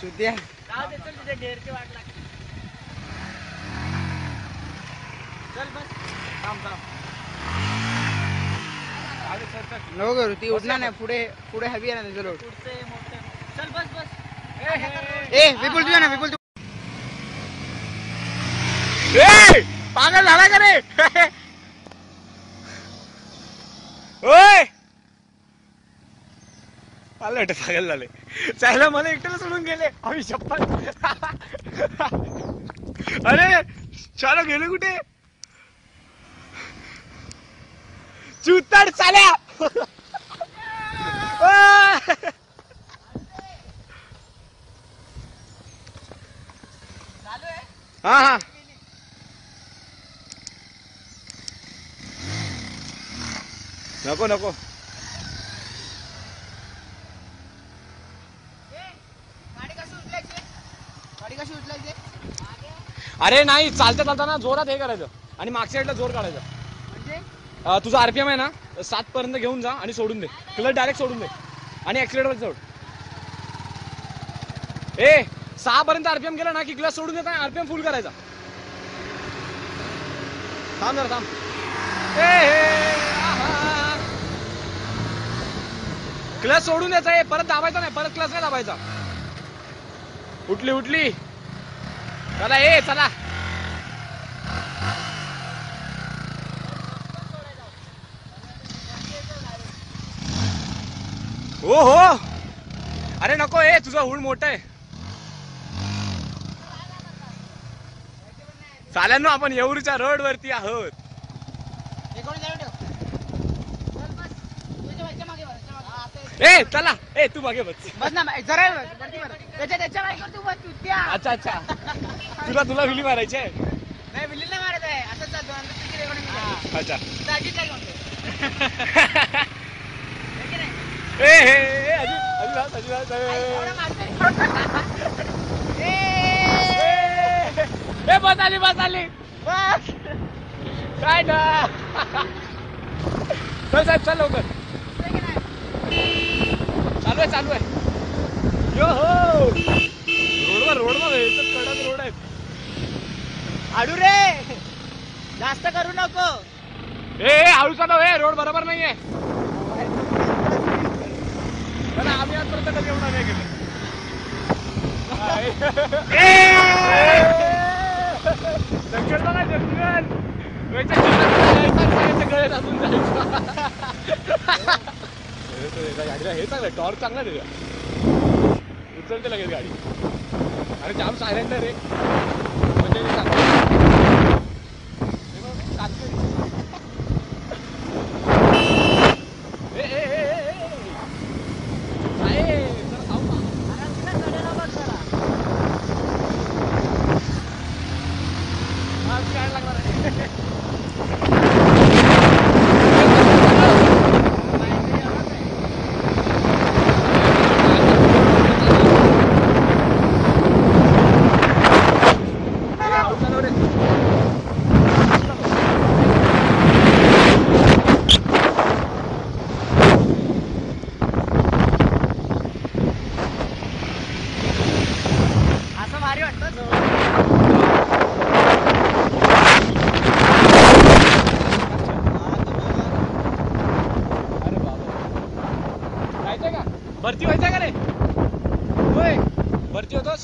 चुतिया चल तिथे ढेरची वाट लागते. चल बस थांब थांब. नको करू ती उठणार नाही. पुढे पुढे हवी आहे ना तुझं लोट. पुढचे मोठे. चल बस बस. ए विपुल तुझ्या ना विपुल. पागल झाला का रे? ओय आलं वाटत पागल झाले. चायला मला एकट्याला सोडून गेले. आम्ही शपथ. अरे चालो गेले कुठे? चुताड चाल्या. हा हा नको नको. अरे नाही चालता चालताना जोरात हे करायचं आणि मागच्या साईडला जोर काढायचा. तुझा आरपीएम आहे ना 7 पर्यंत घेऊन जा आणि सोडून दे. क्लच डायरेक्ट सोडून दे आणि ऍक्सिलेटर सोड. 6 पर्यंत आरपीएम गेला ना की क्लच सोडून देता. आरपीएम फुल करायचा. थांब जरा थांब. क्लच सोडून द्यायचा आहे. परत दाबायचा नाही. परत क्लच नाही दाबायचा. उठली उठली. चला चला. हो हो. अरे नको. तुझा हुळ मोठा आहे. चाल्यांनो आपण येऊरच्या रोड वरती आहोत. चला तू मागे बस. जरा अच्छा अच्छा. तुला विली मारायची आहे. नाही विली नाही मारत आहे. असं चालतो. अच्छा. बस आली बस आली बस. काय ना. चल साहेब चल लवकर. चालू आहे. यो हो रोडवर कडक रोड आहेत. आडू रे जास्त करू नको. हळू चालव. रोड बरोबर नाहीये. आम्ही आजपर्यंत कधी एवढा नाही गेलो. जंगल बघा जंगल. गळ्यात असून जायचं. गाडीला हे चांगलं टॉर्क चांगला त्याच्या. उचलते लगेच गाडी. अरे जाम सायलेंट रे. म्हणजे भरती व्हायचा का रे? होय भरती होतोस.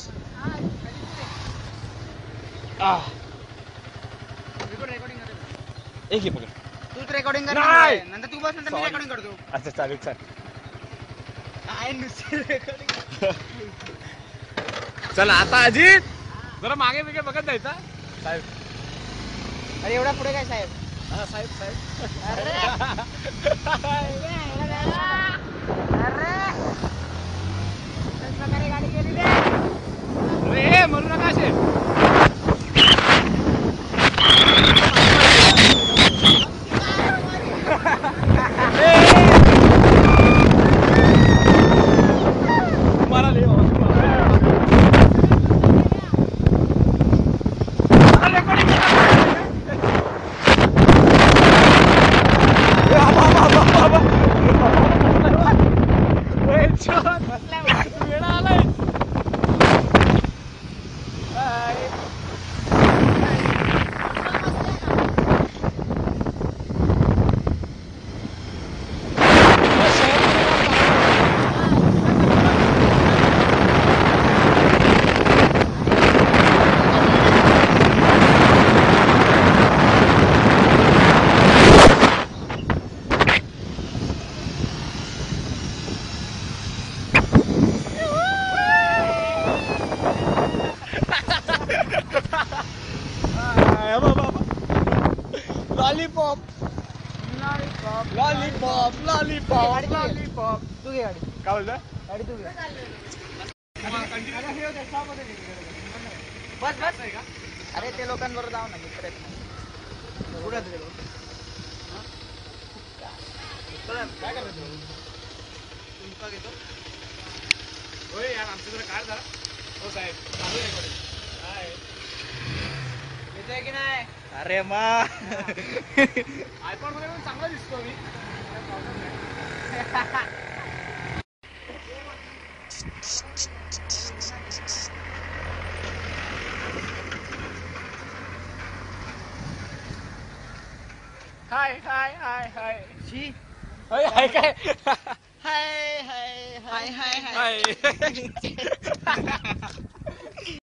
एक हे पकड. तूच रेकॉर्डिंग कर. नंतर तू बस. नंतर मी रेकॉर्डिंग करतो. अच्छा चालेल चाल. चला आता अजित जरा मागे बिगे बघत जायचा. साहेब अरे एवढा पुढे काय साहेब? हा साहेब साहेब. गाडी गेली रे. अरे म्हणू नका असे. तुम्हाला ले लॉलीपॉप लॉलीपॉप लॉलीपॉप लॉलीपॉप. तू घे गाडी, काय बोलतोय? गाडी तू घे. बस बस अरे ते लोकांबरोबर जाऊ ना मित्र आहेत ना. काय करायचं? होय यार आमचं जरा काय झालं हो साहेब चालू आहे recording. काय येतोय की नाही अरे मा आयफोन मध्ये पण चांगला दिसतो मी. हाय हाय हाय हाय शी हाय हाय काय हाय हाय हाय हाय हाय हाय